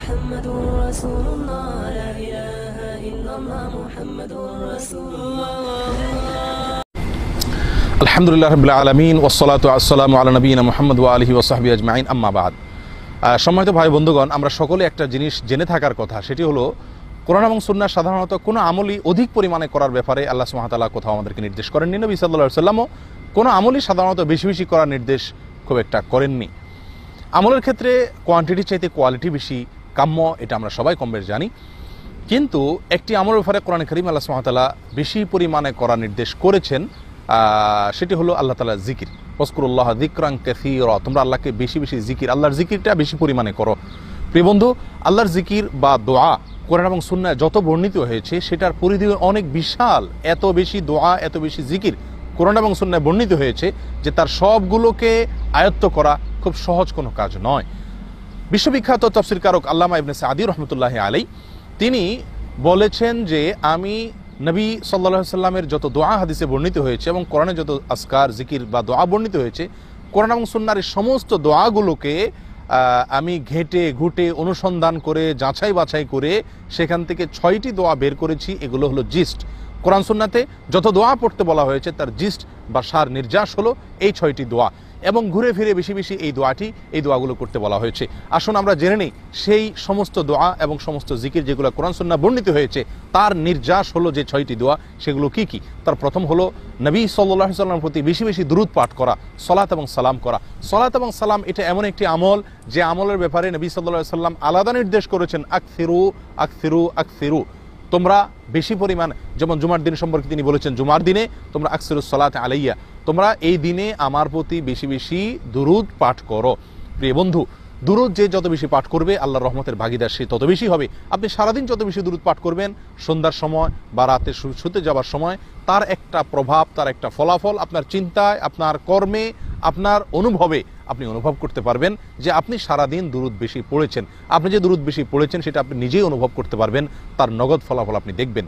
محمد رسول الله لا إله إلا الله محمد رسول الله আলহামদুলিল্লাহ রাব্বিল আলামিন ওয়াসসালাতু ওয়াসসালামু আলা নবিয়িনা মুহাম্মদ ওয়া আলিহি ওয়া সাহবিহি আজমাইন আম্মা বাদ। সম্মানিত ভাই বন্ধুগণ, আমরা সকলে একটা জিনিস জেনে থাকার কথা, সেটি হলো কোরআন এবং সুন্নাহ সাধারণত কোনো আমলই অধিক পরিমাণে করার ব্যাপারে আল্লাহ সুবহানাহু ওয়া তাআলা কোথাও আমাদেরকে নির্দেশ করেননি। নবী সাল্লাল্লাহু আলাইহি ওয়াসাল্লামও কোনো আমলই সাধারণত বেশি বেশি করার নির্দেশ খুব একটা করেননি। আমলের ক্ষেত্রে কোয়ান্টিটি চাইতে কোয়ালিটি বেশি কাম্য, এটা আমরা সবাই কম বেশ জানি। কিন্তু একটি আমলের ব্যাপারে কোরআন কারীম আল্লাহ সুবহানাহু ওয়া তাআলা বেশি পরিমাণে করার নির্দেশ করেছেন, সেটি হলো আল্লাহ তাআলার জিকির। ওয়াজকুরুল্লাহ যিকরান কাসীরা, তোমরা আল্লাহকে বেশি বেশি জিকির, আল্লাহর জিকিরটা বেশি পরিমাণে করো। প্রিয় বন্ধু, আল্লাহর জিকির বা দোয়া কোরআন এবং সুন্নাহ যত বর্ণিত হয়েছে সেটার পরিধি অনেক বিশাল। এত বেশি দোয়া, এত বেশি জিকির কোরআন এবং সুন্নাহ বর্ণিত হয়েছে যে তার সবগুলোকে আয়ত্ত করা খুব সহজ কোনো কাজ নয়। বিশ্ববিখ্যাত তাফসীরকারক আল্লামা ইবনে সাঈদী রাহমাতুল্লাহি আলাইহি তিনি বলেছেন যে আমি নবী সাল্লাল্লাহু আলাইহি সাল্লামের যত দোয়া হাদিসে বর্ণিত হয়েছে এবং কোরআনে যত আজকার জিকির বা দোয়া বর্ণিত হয়েছে, কোরআন এবং সুন্নাহর সমস্ত দোয়াগুলোকে আমি ঘেটে ঘুটে অনুসন্ধান করে যাচাই বাছাই করে সেখান থেকে 6টি দোয়া বের করেছি। এগুলো হলো জিস্ট। কোরআন সুন্নাতে যত দোয়া পড়তে বলা হয়েছে তার জিস্ট বা সার নির্যাস হলো এই 6টি দোয়া, এবং ঘুরে ফিরে বেশি বেশি এই দোয়াগুলো করতে বলা হয়েছে। আসুন আমরা জেনে নিই সেই সমস্ত দোয়া এবং সমস্ত জিকির যেগুলো কোরআন সুন্নাহ বর্ণিত হয়েছে তার নির্যাস হলো যে 6টি দোয়া, সেগুলো কি কি। তার প্রথম হলো নবী সাল্লাল্লাহু আলাইহি ওয়াসাল্লামের প্রতি বেশি বেশি দুরূদ পাঠ করা, সালাত এবং সালাম করা। সালাত এবং সালাম এটা এমন একটি আমল যে আমলের ব্যাপারে নবী সাল্লাল্লাহু আলাইহি ওয়াসাল্লাম আলাদা নির্দেশ করেছেন, আকসিরু আকসিরু আকসিরু, তোমরা বেশি পরিমাণ, যেমন জুমার দিন সম্পর্কে তিনি বলেছেন জুমার দিনে তোমরা আকসিরুস সালাত আলাইয়া, তোমরা এই দিনে আমার প্রতি বেশি বেশি দুরূদ পাঠ করো। প্রিয় বন্ধু, দুরূদ যে যত বেশি পাঠ করবে আল্লাহর রহমতের ভাগীদার সে তত বেশি হবে। আপনি সারাদিন যত বেশি দুরূদ পাঠ করবেন, সন্ধ্যার সময় বা রাতে শুতে যাওয়ার সময় তার একটা প্রভাব, তার একটা ফলাফল আপনার চিন্তায়, আপনার কর্মে, আপনার অনুভবে আপনি অনুভব করতে পারবেন যে আপনি সারাদিন দুরূদ বেশি পড়েছেন। আপনি যে দুরূদ বেশি পড়েছেন সেটা আপনি নিজেই অনুভব করতে পারবেন, তার নগদ ফলাফল আপনি দেখবেন।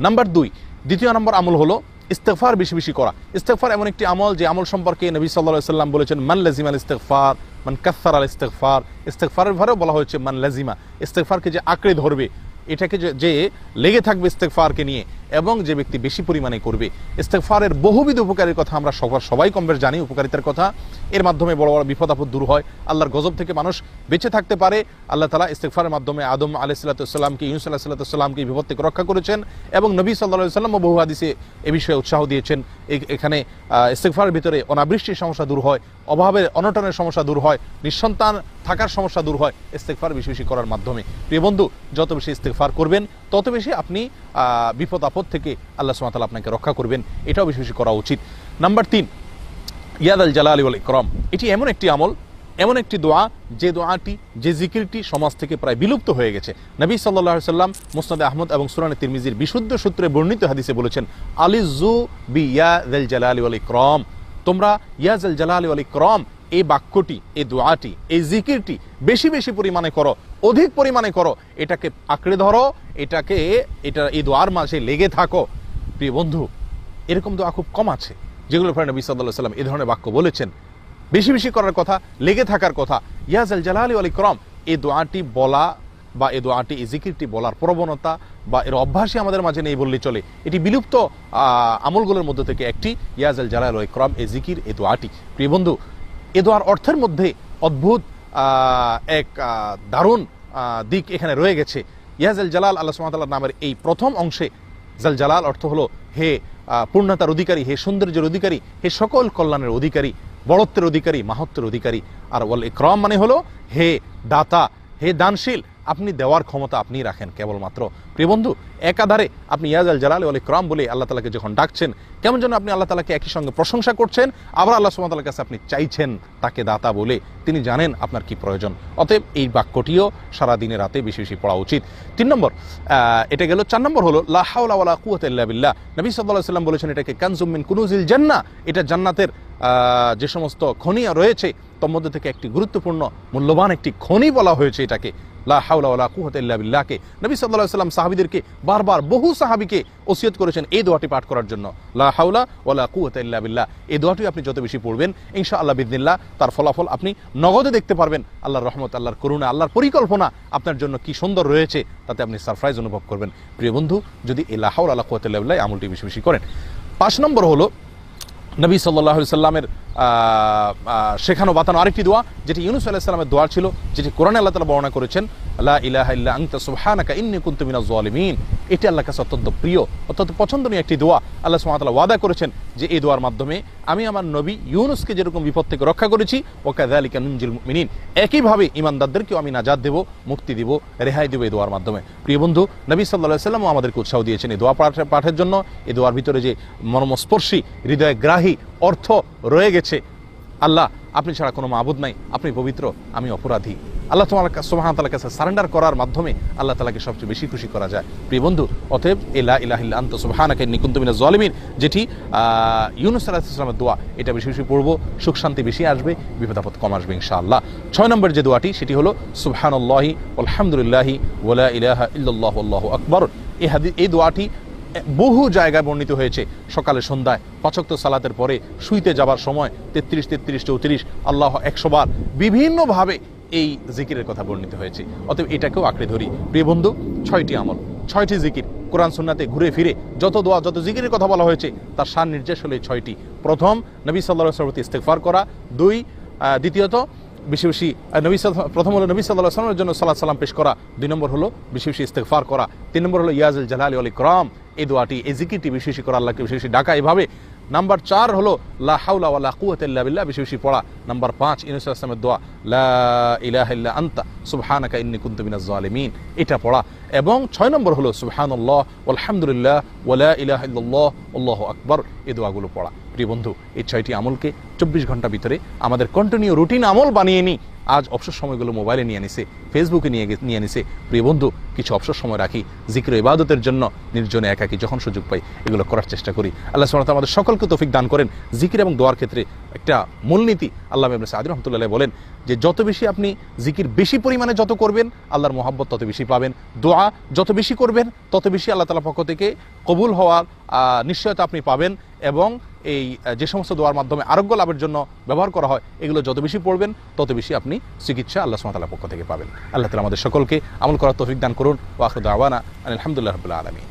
নাম্বার 2, দ্বিতীয় নম্বর আমল হলো ইস্তেগফার বেশি বেশি করা। ইস্তেগফার এমন একটি আমল যে আমল সম্পর্কে নবী সাল্লাল্লাহু আলাইহি ওয়াসাল্লাম বলেছেন মান লাজিমাল ইস্তেগফার মান কাসসারা আল ইস্তেগফার। ইস্তেগফারের ভারেও বলা হয়েছে মান লাজিমা, ইস্তেগফারকে যে আঁকড়ে ধরবে, এটাকে যে লেগে থাকবে ইস্তেগফারকে নিয়ে, এবং যে ব্যক্তি বেশি পরিমাণে করবে। ইস্তেগফারের বহুবিধ উপকারের কথা আমরা সবাই কম বেশ জানি, উপকারিতার কথা। এর মাধ্যমে বড় বড় বিপদ আপদ দূর হয়, আল্লাহর গজব থেকে মানুষ বেঁচে থাকতে পারে। আল্লাহ তাআলা ইস্তেগফারের মাধ্যমে আদম আলাইহিস সালাতুসাল্লামকে, ইউনূস আলাইহিস সালাতুসাল্লামকে এই বিপদ থেকে রক্ষা করেছেন, এবং নবী সাল্লাল্লাহু আলাইহি ওয়াসাল্লাম বহু হাদিসে এ বিষয়ে উৎসাহ দিয়েছেন। এখানে ইস্তেগফারের ভিতরে অনাবৃষ্টির সমস্যা দূর হয়, অভাবের অনটনের সমস্যা দূর হয়, নিঃসন্তান থাকার সমস্যা দূর হয় ইস্তেগফার বেশি বেশি করার মাধ্যমে। প্রিয় বন্ধু, যত বেশি ইস্তেগফার করবেন তত বেশি আপনি বিপদ আপদ থেকে আল্লাহ সুবহানাহু ওয়া তাআলা আপনাকে রক্ষা করবেন, এটাও বেশি বেশি করা উচিত। নাম্বার 3, ইয়াদাল জালালি ওয়াল ইকরাম। এটি এমন একটি আমল, এমন একটি দোয়া যে দোয়াটি, যে জিকিরটি সমাজ থেকে প্রায় বিলুপ্ত হয়ে গেছে। নবী সাল্লাল্লাহু আলাইহি ওয়াসাল্লাম মুসনাদে আহমদ এবং সুনানে তিরমিজির বিশুদ্ধ সূত্রে বর্ণিত হাদিসে বলেছেন আলিজু বি ইয়াদাল জালালি ওয়াল ইকরাম, তোমরা ইয়াদাল জালালি ওয়াল ইকরাম এই বাক্যটি, এই দোয়াটি, এই জিকিরটি বেশি বেশি পরিমাণে করো, অধিক পরিমাণে করো, এটাকে আঁকড়ে ধরো, এটা এই দোয়ার মাঝে লেগে থাকো। প্রিয় বন্ধু, এরকম দোয়া খুব কম আছে যেগুলোর পরে নবী সাল্লাল্লাহু আলাইহি ওয়াসাল্লাম এই ধরনের বাক্য বলেছেন, বেশি বেশি করার কথা, লেগে থাকার কথা। ইয়াজাল জালালি ওয়াল ইকরাম এই দোয়াটি বলা বা এই দোয়াটি, এই জিকিরটি বলার প্রবণতা বা এর অভ্যাসই আমাদের মাঝে নেই বললেই চলে। এটি বিলুপ্ত আমলগুলোর মধ্যে থেকে একটি, ইয়াজাল জালালি ওয়াল ইকরাম, এই জিকির, এই দোয়াটি। প্রিয় বন্ধু, এ দোয়ার অর্থের মধ্যে অদ্ভুত এক দারুণ দিক এখানে রয়ে গেছে। ইয়াজাল জালাল, আল্লাহ সুবহানাহু ওয়া তাআলার নামের এই প্রথম অংশে জাল জালাল অর্থ হলো হে পূর্ণতার অধিকারী, হে সৌন্দর্যের অধিকারী, হে সকল কল্যাণের অধিকারী, বড়ত্বের অধিকারী, মাহাত্ম্যের অধিকারী। আর ওয়াল ইকরাম মানে হলো হে দাতা, হে দানশীল, আপনি দেওয়ার ক্ষমতা আপনি রাখেন কেবলমাত্র। প্রিয় বন্ধু, একাধারে আপনি ইয়াজাল জালালি ওয়াল ইকরাম বলে আল্লাহ তাআলাকে যখন ডাকছেন, কেমন যেন আপনি আল্লাহ তাআলাকে একই সঙ্গে প্রশংসা করছেন, আবার আল্লাহ সুবহানাহু ওয়া তাআলার কাছে আপনি চাইছেন তাকে দাতা বলে। তিনি জানেন আপনার কি প্রয়োজন। অতএব এই বাক্যটিও সারা দিনে রাতে বেশি বেশি পড়া উচিত। 3 নম্বর, এটা গেল। 4 নম্বর হলো লা হাওলা ওয়ালা কুওয়াতা ইল্লা বিল্লাহ। নবী সাল্লাল্লাহু আলাইহি ওয়াসাল্লাম বলেছেন এটাকে কানজুম মিন কুনুজিল জান্নাহ, এটা জান্নাতের যে সমস্ত খনি রয়েছে তার মধ্যে থেকে একটি গুরুত্বপূর্ণ মূল্যবান একটি খনি বলা হয়েছে এটাকে। লা হাওলা ওয়ালা কুওয়াতা ইল্লা বিল্লাহকে নবী সাল্লাল্লাহু আলাইহি ওয়াসাল্লাম সাহাবীদেরকে বারবার বহু সাহাবীকে ওসিয়ত করেছেন এই দোয়াটি পাঠ করার জন্য, লা হাওলা ওয়ালা কুওয়াতা ইল্লা বিল্লাহ। এই দোয়াটি আপনি যত বেশি পড়বেন ইনশাআল্লাহ বিইذনিল্লাহ তার ফলাফল আপনি নগদে দেখতে পারবেন। আল্লাহর রহমত, আল্লাহর করুণা, আল্লাহর পরিকল্পনা আপনার জন্য কি সুন্দর রয়েছে তাতে আপনি সারপ্রাইজ অনুভব করবেন। প্রিয় বন্ধু, যদি এই লা হাওলা ওয়ালা কুওয়াতা ইল্লা বিল্লাহ আমলটি বেশি বেশি করেন। 5 নম্বর হলো নবী সাল্লাল্লাহু আলাইহি সাল্লামের শেখানো বাতানো আরেকটি দোয়া, যেটি ইউনূস আলাইহিস সালামের দোয়া ছিল, যেটি কোরআনে আল্লাহ তাআলা বর্ণনা করেছেন, লা ইলাহা ইল্লা আনতা সুবহানাকা ইন্নী কুনতু মিনাজ জালিমিন। এটি আল্লাহর কাছে অত্যন্ত প্রিয়, অত্যন্ত পছন্দনীয় একটি দোয়া। আল্লাহ সুবহানাহু ওয়া তাআলা ওয়াদা করেছেন যে এই দোয়ার মাধ্যমে আমি আমার নবী ইউনূসকে যেরকম বিপদ থেকে রক্ষা করেছি, ওয়া কাযালিকা নুনজিল মুমিনিন, একইভাবে ঈমানদারদেরকেও আমি নাজাত দেব, মুক্তি দেব, রেহাই দেব এই দোয়ার মাধ্যমে। প্রিয় বন্ধু, নবী সাল্লাল্লাহু আলাইহি সাল্লামও আমাদেরকে উৎসাহ দিয়েছেন এই দোয়া পাঠের জন্য। এই দোয়ার ভিতরে যে মর্মস্পর্শী, হৃদয়গ্রাহী অর্থ রয়ে গেছে, আল্লাহ আপনি ছাড়া কোনো মাবুদ নাই, আপনি পবিত্র, আমি অপরাধী। আল্লাহ সুবহানাহু ওয়া তাআলার কাছে সারেন্ডার করার মাধ্যমে আল্লাহ তাআলাকে সবচেয়ে বেশি খুশি করা যায়। প্রিয় বন্ধু, অতএব লা ইলাহা ইল্লা আনতা সুবহানাকা ইন্নী কুনতু মিনাজ জালিমিন, যেটি ইউনূস আলাইহিস সালামের দোয়া, এটা বেশি বেশি পড়ব, সুখ শান্তি বেশি আসবে, বিপদ আপদ কম আসবে ইনশাআল্লাহ। 6 নম্বর যে দোয়াটি সেটি হলো সুবহানাল্লাহি ওয়ালহামদুলিল্লাহি ওয়া লা ইলাহা ইল্লাল্লাহু আল্লাহু আকবার। এই দোয়াটি বহু জায়গায় বর্ণিত হয়েছে। সকালে সন্ধ্যায় 5 ওয়াক্ত সালাতের পরে শুইতে যাবার সময় 33, 33, 34 আল্লাহ 100 বার বিভিন্নভাবে এই জিকিরের কথা বর্ণিত হয়েছে। অতএব এটাকেও আঁকড়ে ধরি। প্রিয় বন্ধু, 6টি আমল, 6টি জিকির কোরআন সুন্নাতে ঘুরে ফিরে যত দোয়া, যত জিকিরের কথা বলা হয়েছে তার সার নির্দেশ হলো 6টি। প্রথম, নবী সাল্লাল্লাহু আলাইহি ওয়াসাল্লামের ইস্তেগফার করা। দ্বিতীয়ত বেশি বেশি প্রথম হলো নবী সাল্লাল্লাহু আলাইহি ওয়াসাল্লামের জন্য সালাত সালাম পেশ করা। 2 নম্বর হলো বেশি বেশি ইস্তেগফার করা। 3 নম্বর হলো ইয়াজুল জালালি ওয়াল ইকরাম, এই দোয়াটি, এই জিকিরটি বেশি বেশি করা, আল্লাহকে বেশি বেশি ডাকা এভাবে। নাম্বার 4 হলো লা হাওলা ওয়ালা কুওয়াতা ইল্লা বিল্লাহ, বেশি বেশি পড়া। নাম্বার 5 ইউনূস আলাইহিস সালামের দোয়া, লা ইলাহা ইল্লা আনতা সুবহানাকা ইন্নী কুনতু মিনাজ জালিমিন, এটা পড়া। এবং 6 নম্বর হলো সুবহানাল্লাহ ওয়ালহামদুলিল্লাহ ওয়া লা ইলাহা ইল্লাল্লাহ আল্লাহু আকবার, এই দোয়াগুলো পড়া। প্রিয় বন্ধু, এই 6টি আমলকে 24 ঘন্টা ভিতরে আমাদের কন্টিনিউ রুটিন আমল বানিয়ে নিই। আজ অবসর সময়গুলো মোবাইলে নিয়ে নিছে, ফেসবুকে নিয়ে নিছে। প্রিয় বন্ধু, কিছু অবসর সময় রাখি জিকির ইবাদতের জন্য, নির্জনে একাকী যখন সুযোগ পাই এগুলো করার চেষ্টা করি। আল্লাহ সুবহানাহু ওয়া তাআলা আমাদের সকলকে তৌফিক দান করেন। জিকির এবং দোয়ার ক্ষেত্রে একটা মূলনীতি আল্লামা ইবনে সাঈদী রাহমাতুল্লাহ আলাইহি বলেন যে যত বেশি আপনি জিকির বেশি পরিমাণে যত করবেন, আল্লাহর মহব্বত তত বেশি পাবেন। দোয়া যত বেশি করবেন তত বেশি আল্লাহ তাআলার পক্ষ থেকে কবুল হওয়ার নিশ্চয়তা আপনি পাবেন। এবং এই যে সমস্ত দোয়ার মাধ্যমে আরোগ্য লাভের জন্য ব্যবহার করা হয়, এগুলো যত বেশি পড়বেন তত বেশি আপনি চিকিৎসা আল্লাহ সুবহানাহু ওয়া তাআলার পক্ষ থেকে পাবেন। আল্লাহ তাআলা আমাদের সকলকে আমল করার তৌফিক দান করুন। ওয়া আখিরু দাওয়ানা আলহামদুলিল্লাহি রাব্বিল আলামিন।